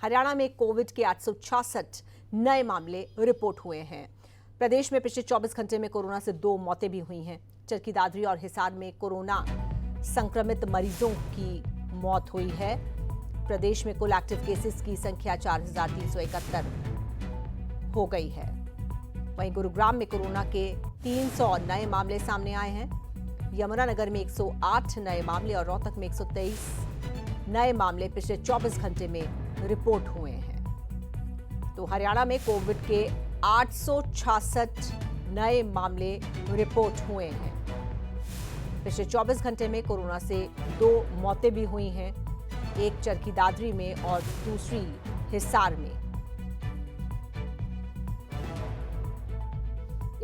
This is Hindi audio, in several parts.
हरियाणा में कोविड के 866 नए मामले रिपोर्ट हुए हैं। प्रदेश में पिछले 24 घंटे में कोरोना से 2 मौतें भी हुई हैं। चरखी दादरी और हिसार में कोरोना संक्रमित मरीजों की मौत हुई है। प्रदेश में कुल एक्टिव केसेस की संख्या 4371 हो गई है। वहीं गुरुग्राम में कोरोना के 300 नए मामले सामने आए हैं। यमुनानगर में 108 नए मामले और रोहतक में 123 नए मामले पिछले 24 घंटे में रिपोर्ट हुए हैं। तो हरियाणा में कोविड के 866 नए मामले रिपोर्ट हुए हैं। पिछले 24 घंटे में कोरोना से 2 मौतें भी हुई हैं, एक चरखी दादरी में और दूसरी हिसार में।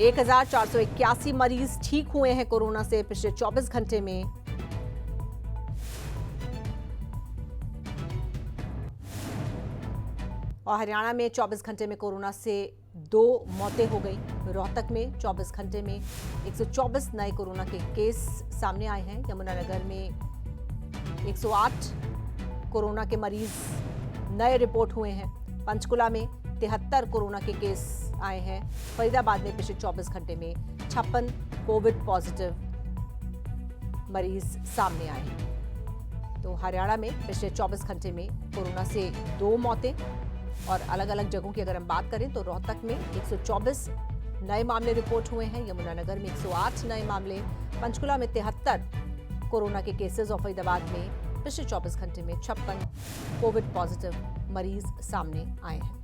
1481 मरीज ठीक हुए हैं कोरोना से पिछले 24 घंटे में। और हरियाणा में 24 घंटे में कोरोना से 2 मौतें हो गई। रोहतक में 24 घंटे में 124 नए कोरोना के केस सामने आए हैं। यमुनानगर में 108 कोरोना के मरीज नए रिपोर्ट हुए हैं। पंचकुला में 73 कोरोना के केस आए हैं। फरीदाबाद में पिछले 24 घंटे में 56 कोविड पॉजिटिव मरीज सामने आए हैं। तो हरियाणा में पिछले 24 घंटे में कोरोना से 2 मौतें और अलग अलग जगहों की अगर हम बात करें तो रोहतक में 124 नए मामले रिपोर्ट हुए हैं। यमुनानगर में 108 नए मामले, पंचकुला में 73 कोरोना के केसेस और फरीदाबाद में पिछले 24 घंटे में 56 कोविड पॉजिटिव मरीज सामने आए हैं।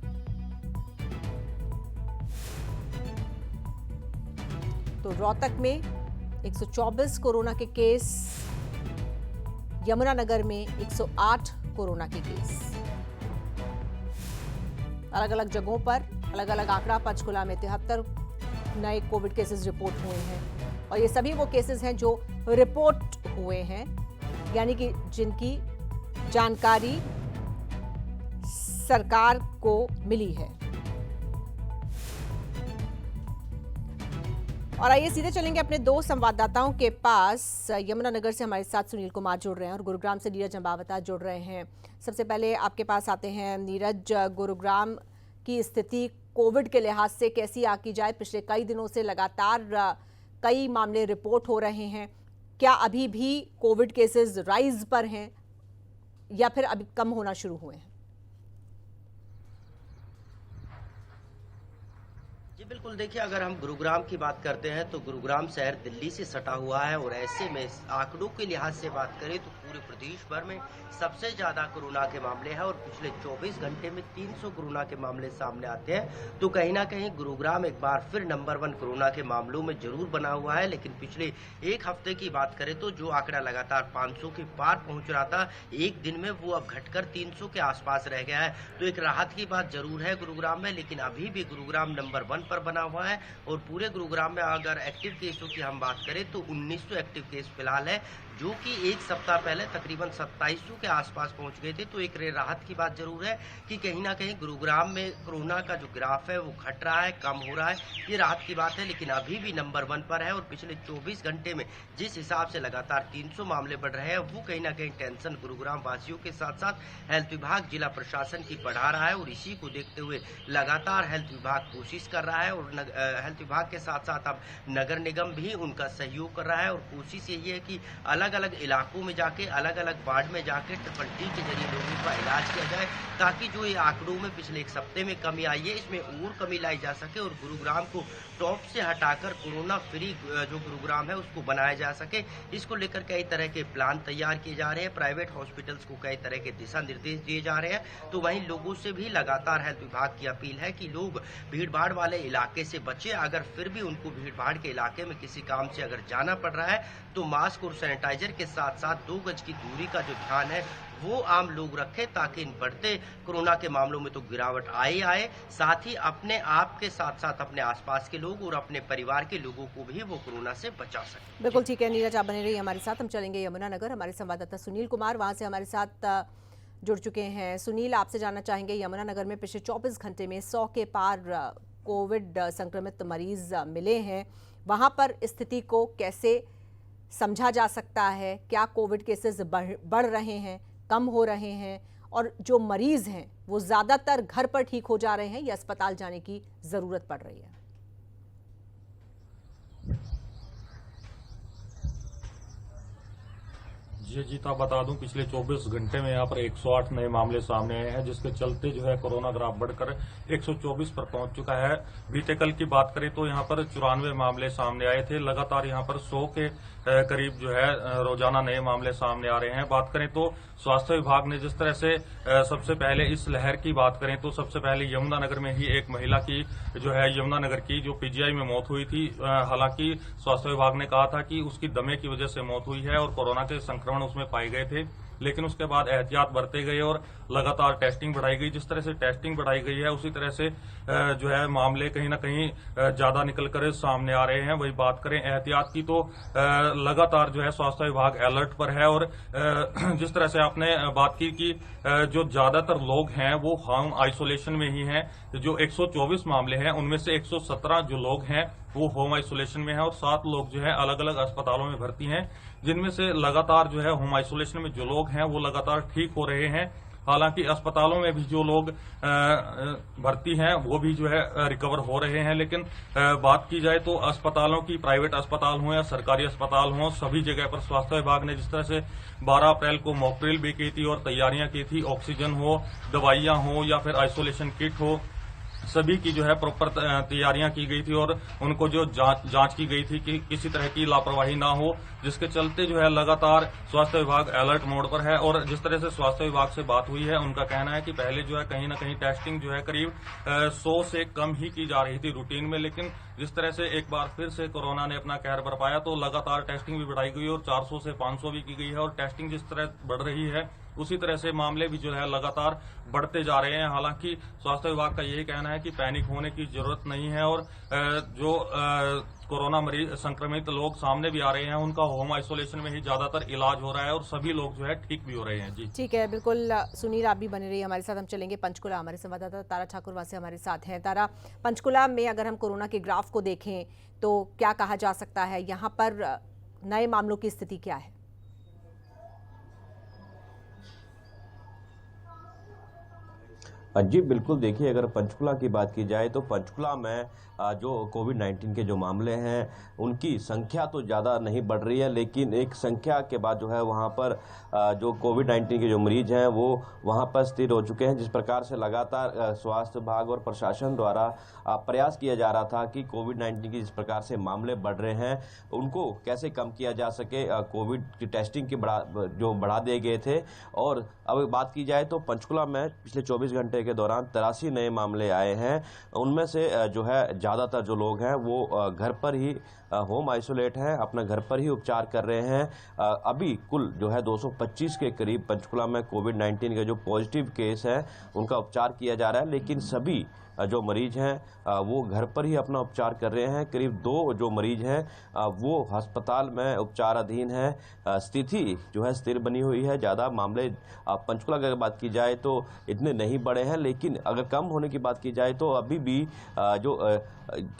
तो रोहतक में 124 कोरोना के केस, यमुनानगर में 108 कोरोना के केस। अलग अलग जगहों पर अलग अलग आंकड़ा। पंचकुला में 73 नए कोविड केसेस रिपोर्ट हुए हैं और ये सभी वो केसेस हैं जो रिपोर्ट हुए हैं, यानी कि जिनकी जानकारी सरकार को मिली है। और आइए सीधे चलेंगे अपने 2 संवाददाताओं के पास। यमुनानगर से हमारे साथ सुनील कुमार जुड़ रहे हैं और गुरुग्राम से नीरज अंबावता जुड़ रहे हैं। सबसे पहले आपके पास आते हैं नीरज, गुरुग्राम की स्थिति कोविड के लिहाज से कैसी आकी जाए? पिछले कई दिनों से लगातार कई मामले रिपोर्ट हो रहे हैं। क्या अभी भी कोविड केसेस राइज पर हैं या फिर अभी कम होना शुरू हुए हैं? जी बिल्कुल, देखिए अगर हम गुरुग्राम की बात करते हैं तो गुरुग्राम शहर दिल्ली से सटा हुआ है और ऐसे में आंकड़ों के लिहाज से बात करें तो पूरे प्रदेश भर में सबसे ज्यादा कोरोना के मामले हैं और पिछले 24 घंटे में 300 कोरोना के मामले सामने आते हैं। तो कहीं ना कहीं गुरुग्राम एक बार फिर नंबर 1 कोरोना के मामलों में जरूर बना हुआ है। लेकिन पिछले एक हफ्ते की बात करें तो जो आंकड़ा लगातार 500 के पार पहुंच रहा था, एक दिन में वो अब घटकर 300 के आसपास रह गया है। तो एक राहत की बात जरूर है गुरुग्राम में, लेकिन अभी भी गुरुग्राम नंबर 1 पर बना हुआ है। और पूरे गुरुग्राम में अगर एक्टिव केसों की हम बात करें तो 1900 एक्टिव केस फिलहाल है, जो कि एक सप्ताह पहले तकरीबन 2700 के आसपास पहुंच गए थे। तो एक राहत की बात जरूर है कि कहीं ना कहीं गुरुग्राम में कोरोना का जो ग्राफ है वो घट रहा है, कम हो रहा है, ये राहत की बात है। लेकिन अभी भी नंबर 1 पर है और पिछले 24 घंटे में जिस हिसाब से लगातार 300 मामले बढ़ रहे हैं, वो कहीं ना कहीं टेंशन गुरुग्राम वासियों के साथ साथ हेल्थ विभाग, जिला प्रशासन की बढ़ा रहा है। और इसी को देखते हुए लगातार हेल्थ विभाग कोशिश कर रहा है और हेल्थ विभाग के साथ साथ अब नगर निगम भी उनका सहयोग कर रहा है। और कोशिश यही है कि अलग अलग इलाकों में जाके, अलग अलग वार्ड में जाके ट्रिपल टी के जरिए लोगों का इलाज किया जाए, ताकि जो ये आंकड़ों में पिछले एक सप्ते में कमी आई है, इसमें और कमी लाई जा सके और गुरुग्राम को टॉप से हटाकर कोरोना फ्री जो गुरुग्राम है उसको बनाया जा सके। इसको लेकर कई तरह के प्लान तैयार किए जा रहे हैं। प्राइवेट हॉस्पिटल्स को कई तरह के दिशा निर्देश दिए जा रहे हैं। तो वहीं लोगों से भी लगातार हेल्थ विभाग की अपील है कि लोग भीड़ भाड़ वाले इलाके से बचे। अगर फिर भी उनको भीड़ भाड़ के इलाके में किसी काम से अगर जाना पड़ रहा है तो मास्क और सैनिटाइजर के साथ साथ 2 गज की दूरी का जो ध्यान है वो आम लोग रखें, ताकि इन बढ़ते कोरोना के मामलों में तो गिरावट आए, साथ ही अपने आप के साथ साथ अपने आसपास के लोग और अपने परिवार के लोगों को भी वो कोरोना से बचा सके। बिल्कुल ठीक है नीरज, आप बने रहिए हमारे साथ। हम चलेंगे यमुनानगर। हमारे संवाददाता सुनील कुमार वहां से हमारे साथ जुड़ चुके हैं। सुनील, आपसे जानना चाहेंगे, यमुनानगर में पिछले 24 घंटे में 100 के पार कोविड संक्रमित मरीज मिले हैं। वहां पर स्थिति को कैसे समझा जा सकता है? क्या कोविड केसेस बढ़ रहे हैं, कम हो रहे हैं, और जो मरीज हैं वो ज्यादातर घर पर ठीक हो जा रहे हैं या अस्पताल जाने की जरूरत पड़ रही है? जी जीता बता दूं, पिछले 24 घंटे में यहाँ पर 108 नए मामले सामने आए हैं, जिसके चलते जो है कोरोना ग्राफ बढ़कर 124 पर पहुंच चुका है। बीते कल की बात करें तो यहाँ पर 94 मामले सामने आए थे। लगातार यहाँ पर 100 के करीब जो है रोजाना नए मामले सामने आ रहे हैं। बात करें तो स्वास्थ्य विभाग ने जिस तरह से सबसे पहले इस लहर की बात करें तो सबसे पहले यमुनानगर में ही एक महिला की जो है यमुनानगर की जो पीजीआई में मौत हुई थी। हालांकि स्वास्थ्य विभाग ने कहा था कि उसकी दमे की वजह से मौत हुई है और कोरोना के संक्रमण उसमें पाए गए थे, लेकिन उसके बाद एहतियात बरते गए और लगातार टेस्टिंग बढ़ाई गई। जिस तरह से टेस्टिंग बढ़ाई गई है उसी तरह से जो है मामले कहीं ना कहीं ज्यादा निकल कर सामने आ रहे हैं। वही बात करें एहतियात की तो लगातार जो है स्वास्थ्य विभाग अलर्ट पर है और जिस तरह से आपने बात की कि जो ज्यादातर लोग हैं वो होम आइसोलेशन में ही हैं। जो 124 मामले हैं उनमें से 117 जो लोग हैं वो होम आइसोलेशन में हैं और 7 लोग जो है अलग अलग अस्पतालों में भर्ती हैं, जिनमें से लगातार जो है होम आइसोलेशन में जो लोग हैं वो लगातार ठीक हो रहे हैं। हालांकि अस्पतालों में भी जो लोग भर्ती हैं वो भी जो है रिकवर हो रहे हैं। लेकिन बात की जाए तो अस्पतालों की, प्राइवेट अस्पताल हों या सरकारी अस्पताल हों, सभी जगह पर स्वास्थ्य विभाग ने जिस तरह से 12 अप्रैल को मॉक ड्रिल भी की थी और तैयारियां की थी, ऑक्सीजन हो, दवाइयां हो या फिर आइसोलेशन किट हो, सभी की जो है प्रॉपर तैयारियां की गई थी और उनको जो जांच की गई थी कि किसी तरह की लापरवाही ना हो, जिसके चलते जो है लगातार स्वास्थ्य विभाग अलर्ट मोड पर है। और जिस तरह से स्वास्थ्य विभाग से बात हुई है उनका कहना है कि पहले जो है कहीं ना कहीं टेस्टिंग जो है करीब 100 से कम ही की जा रही थी रूटीन में, लेकिन जिस तरह से एक बार फिर से कोरोना ने अपना कहर बरपाया तो लगातार टेस्टिंग भी बढ़ाई गई और 400 से 500 भी की गई है। और टेस्टिंग जिस तरह बढ़ रही है उसी तरह से मामले भी जो है लगातार बढ़ते जा रहे हैं। हालांकि स्वास्थ्य विभाग का यही कहना है कि पैनिक होने की जरूरत नहीं है और जो कोरोना मरीज संक्रमित लोग सामने भी आ रहे हैं उनका होम आइसोलेशन में ही ज्यादातर इलाज हो रहा है और सभी लोग जो है ठीक भी हो रहे हैं। जी ठीक है, बिल्कुल। सुनील, आप भी बने रहिए हमारे साथ। हम चलेंगे पंचकुला। हमारे संवाददाता तारा ठाकुर वहां से हमारे साथ हैं। तारा, पंचकुला में अगर हम कोरोना के ग्राफ को देखें तो क्या कहा जा सकता है, यहाँ पर नए मामलों की स्थिति क्या है? जी बिल्कुल, देखिए अगर पंचकुला की बात की जाए तो पंचकुला में जो कोविड-19 के जो मामले हैं उनकी संख्या तो ज़्यादा नहीं बढ़ रही है, लेकिन एक संख्या के बाद जो है वहाँ पर जो कोविड-19 के जो मरीज हैं वो वहाँ पर स्थिर हो चुके हैं। जिस प्रकार से लगातार स्वास्थ्य विभाग और प्रशासन द्वारा प्रयास किया जा रहा था कि कोविड-19 के जिस प्रकार से मामले बढ़ रहे हैं उनको कैसे कम किया जा सके, कोविड की टेस्टिंग की बढ़ा दिए गए थे। और अब बात की जाए तो पंचकुला में पिछले 24 घंटे के दौरान 83 नए मामले आए हैं। उनमें से जो है ज़्यादातर जो लोग हैं वो घर पर ही होम आइसोलेट हैं, अपना घर पर ही उपचार कर रहे हैं। अभी कुल जो है 225 के करीब पंचकुला में कोविड-19 के जो पॉजिटिव केस हैं उनका उपचार किया जा रहा है, लेकिन सभी जो मरीज हैं वो घर पर ही अपना उपचार कर रहे हैं। करीब 2 जो मरीज हैं वो अस्पताल में उपचाराधीन हैं। स्थिति जो है स्थिर बनी हुई है। ज़्यादा मामले पंचकुला की अगर बात की जाए तो इतने नहीं बढ़े हैं, लेकिन अगर कम होने की बात की जाए तो अभी भी जो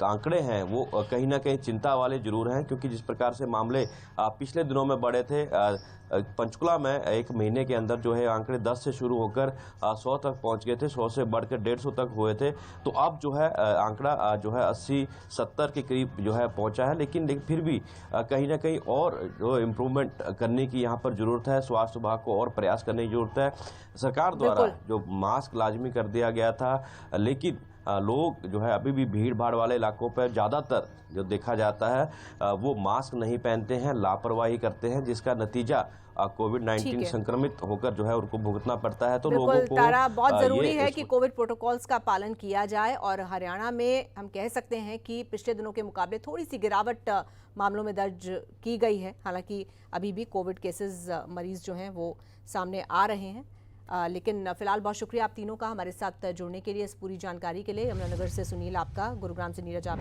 आंकड़े हैं वो कहीं ना कहीं चिंता वाले जरूर हैं, क्योंकि जिस प्रकार से मामले पिछले दिनों में बढ़े थे, पंचकुला में एक महीने के अंदर जो है आंकड़े 10 से शुरू होकर 100 तक पहुंच गए थे, 100 से बढ़कर 150 तक हुए थे। तो अब जो है आंकड़ा जो है 80-70 के करीब जो है पहुंचा है, लेकिन फिर भी कहीं ना कहीं और जो इम्प्रूवमेंट करने की यहाँ पर जरूरत है। स्वास्थ्य विभाग को और प्रयास करने की जरूरत है। सरकार द्वारा जो मास्क लाजमी कर दिया गया था, लेकिन लोग जो है अभी भी भीड़ भाड़ वाले इलाकों पर ज़्यादातर जो देखा जाता है वो मास्क नहीं पहनते हैं, लापरवाही करते हैं, जिसका नतीजा कोविड-19 संक्रमित होकर जो है उनको भुगतना पड़ता है। तो लोगों को तारा, बहुत जरूरी है कि कोविड प्रोटोकॉल्स का पालन किया जाए और हरियाणा में हम कह सकते हैं कि पिछले दिनों के मुकाबले थोड़ी सी गिरावट मामलों में दर्ज की गई है। हालांकि अभी भी कोविड केसेस, मरीज जो हैं वो सामने आ रहे हैं, लेकिन फिलहाल बहुत शुक्रिया आप तीनों का हमारे साथ जुड़ने के लिए, इस पूरी जानकारी के लिए। यमुनानगर से सुनील आपका, गुरुग्राम से नीरज आप